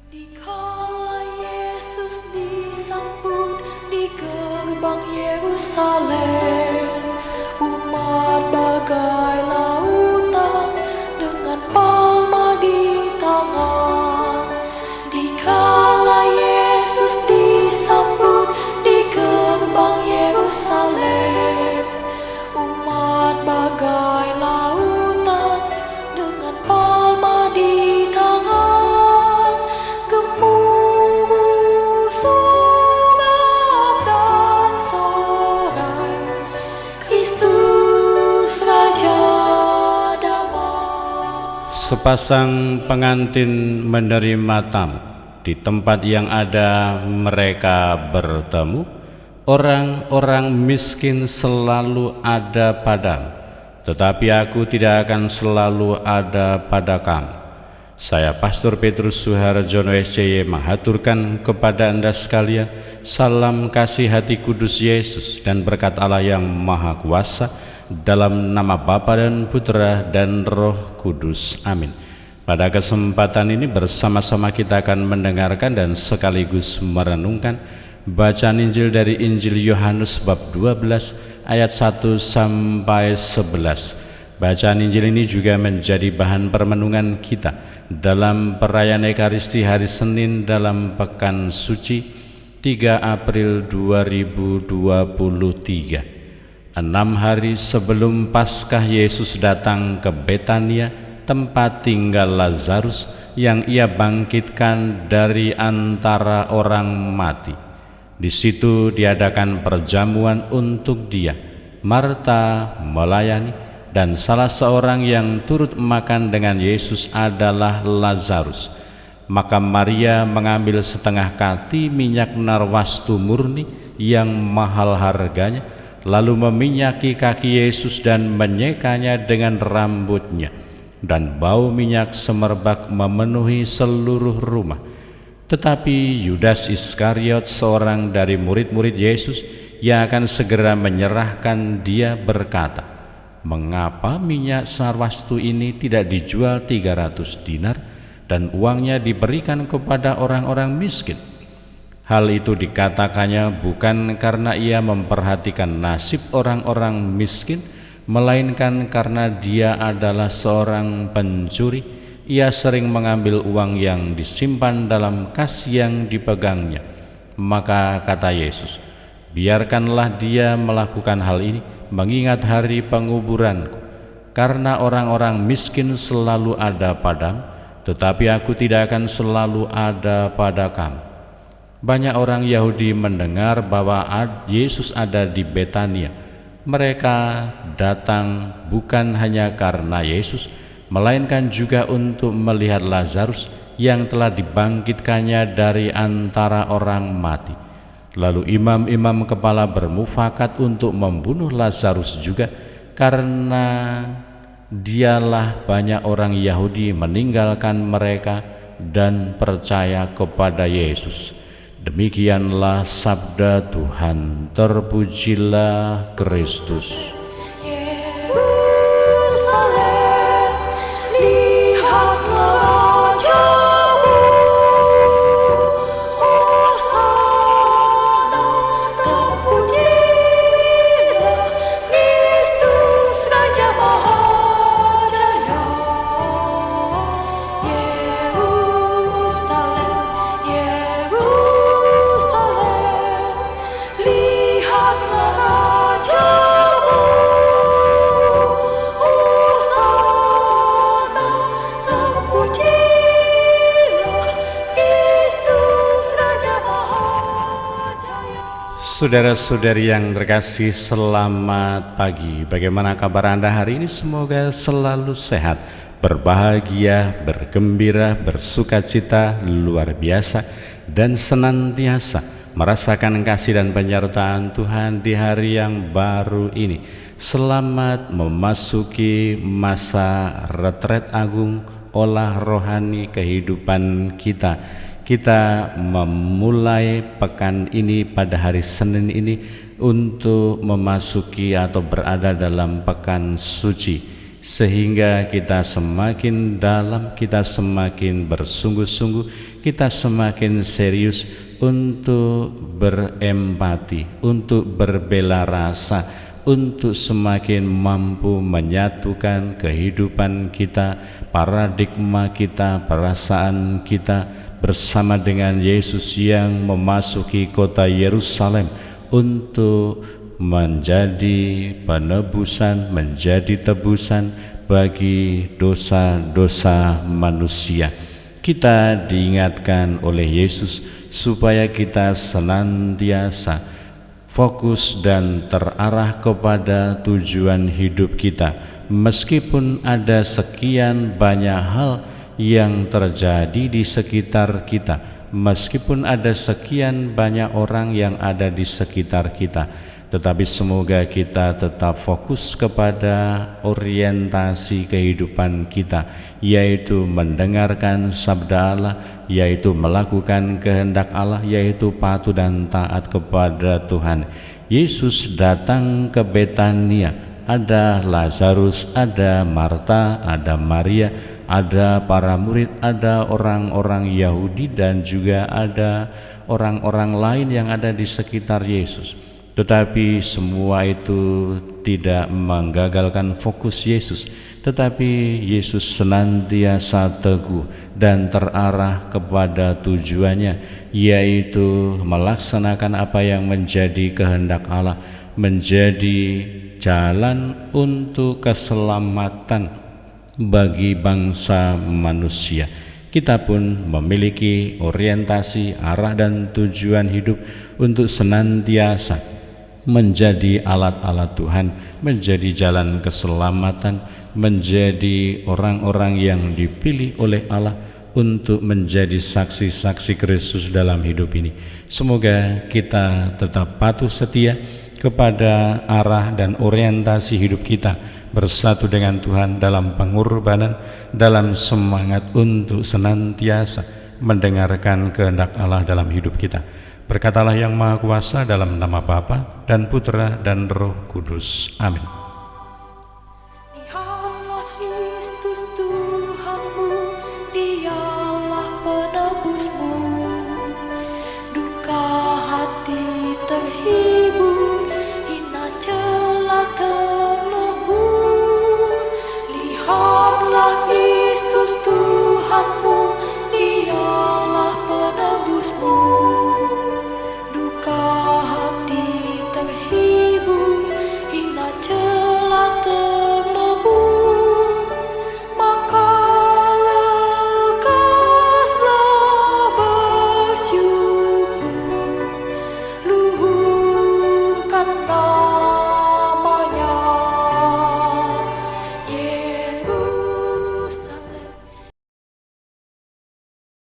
Dikala Yesus disambut di gerbang Yerusalem, umat bagai lautan dengan palma di tangan. Dikala Yesus disambut di gerbang Yerusalem, umat bagai lautan dengan palma di tangan. Gemuruh surga dan sorai, Kristus Raja damai. Sepasang pengantin menerima tamu. Di tempat yang ada mereka bertemu. Orang-orang miskin selalu ada padamu, tetapi aku tidak akan selalu ada pada kamu. Saya Pastor Petrus Suharjono SCY menghaturkan kepada Anda sekalian salam kasih hati kudus Yesus dan berkat Allah yang Maha Kuasa, dalam nama Bapa dan Putra dan Roh Kudus. Amin. Pada kesempatan ini bersama-sama kita akan mendengarkan dan sekaligus merenungkan bacaan Injil dari Injil Yohanes bab 12 ayat 1 sampai 11. Bacaan Injil ini juga menjadi bahan permenungan kita dalam perayaan Ekaristi hari Senin dalam Pekan Suci 3 April 2023. 6 hari sebelum Paskah, Yesus datang ke Betania, tempat tinggal Lazarus yang ia bangkitkan dari antara orang mati. Di situ diadakan perjamuan untuk dia. Marta melayani, dan salah seorang yang turut makan dengan Yesus adalah Lazarus. Maka Maria mengambil setengah kati minyak narwastu murni yang mahal harganya, lalu meminyaki kaki Yesus dan menyekanya dengan rambutnya, dan bau minyak semerbak memenuhi seluruh rumah. Tetapi Yudas Iskariot, seorang dari murid-murid Yesus yang akan segera menyerahkan dia, berkata, "Mengapa minyak sarwastu ini tidak dijual 300 dinar dan uangnya diberikan kepada orang-orang miskin?" Hal itu dikatakannya bukan karena ia memperhatikan nasib orang-orang miskin, melainkan karena dia adalah seorang pencuri. Ia sering mengambil uang yang disimpan dalam kas yang dipegangnya. Maka kata Yesus, "Biarkanlah dia melakukan hal ini, mengingat hari penguburanku. Karena orang-orang miskin selalu ada padamu, tetapi aku tidak akan selalu ada pada kamu." Banyak orang Yahudi mendengar bahwa Yesus ada di Betania. Mereka datang bukan hanya karena Yesus, melainkan juga untuk melihat Lazarus yang telah dibangkitkannya dari antara orang mati. Lalu imam-imam kepala bermufakat untuk membunuh Lazarus juga, karena dialah banyak orang Yahudi meninggalkan mereka dan percaya kepada Yesus. Demikianlah sabda Tuhan. Terpujilah Kristus. Yerusalem, lihatlah Rajamu. Hosana, terpujilah Kristus Raja Mahajaya. Yerusalem, Yerusalem, lihatlah Rajamu. Hosana, terpujilah Kristus Raja Mahajaya. Saudara-saudari yang terkasih, selamat pagi. Bagaimana kabar Anda hari ini? Semoga selalu sehat, berbahagia, bergembira, bersukacita luar biasa, dan senantiasa merasakan kasih dan penyertaan Tuhan di hari yang baru ini. Selamat memasuki masa retret agung olah rohani kehidupan kita. Kita memulai pekan ini pada hari Senin ini untuk memasuki atau berada dalam pekan suci. sehingga kita semakin dalam, kita semakin bersungguh-sungguh, kita semakin serius untuk berempati, untuk berbela rasa, untuk semakin mampu menyatukan kehidupan kita, paradigma kita, perasaan kita bersama dengan Yesus yang memasuki kota Yerusalem untuk menjadi penebusan, menjadi tebusan bagi dosa-dosa manusia. Kita diingatkan oleh Yesus supaya kita senantiasa fokus dan terarah kepada tujuan hidup kita, meskipun ada sekian banyak hal yang terjadi di sekitar kita, meskipun ada sekian banyak orang yang ada di sekitar kita, tetapi semoga kita tetap fokus kepada orientasi kehidupan kita, yaitu mendengarkan sabda Allah, yaitu melakukan kehendak Allah, yaitu patuh dan taat kepada Tuhan. Yesus datang ke Betania, ada Lazarus, ada Marta, ada Maria, ada para murid, ada orang-orang Yahudi, dan juga ada orang-orang lain yang ada di sekitar Yesus. Tetapi semua itu tidak menggagalkan fokus Yesus, tetapi Yesus senantiasa teguh dan terarah kepada tujuannya, yaitu melaksanakan apa yang menjadi kehendak Allah, menjadi jalan untuk keselamatan bagi bangsa manusia. Kita pun memiliki orientasi, arah, dan tujuan hidup untuk senantiasa menjadi alat-alat Tuhan, menjadi jalan keselamatan, menjadi orang-orang yang dipilih oleh Allah untuk menjadi saksi-saksi Kristus dalam hidup ini. Semoga kita tetap patuh setia kepada arah dan orientasi hidup kita, bersatu dengan Tuhan dalam pengorbanan, dalam semangat untuk senantiasa mendengarkan kehendak Allah dalam hidup kita. Berkatalah yang Maha Kuasa dalam nama Bapa dan Putra dan Roh Kudus. Amin.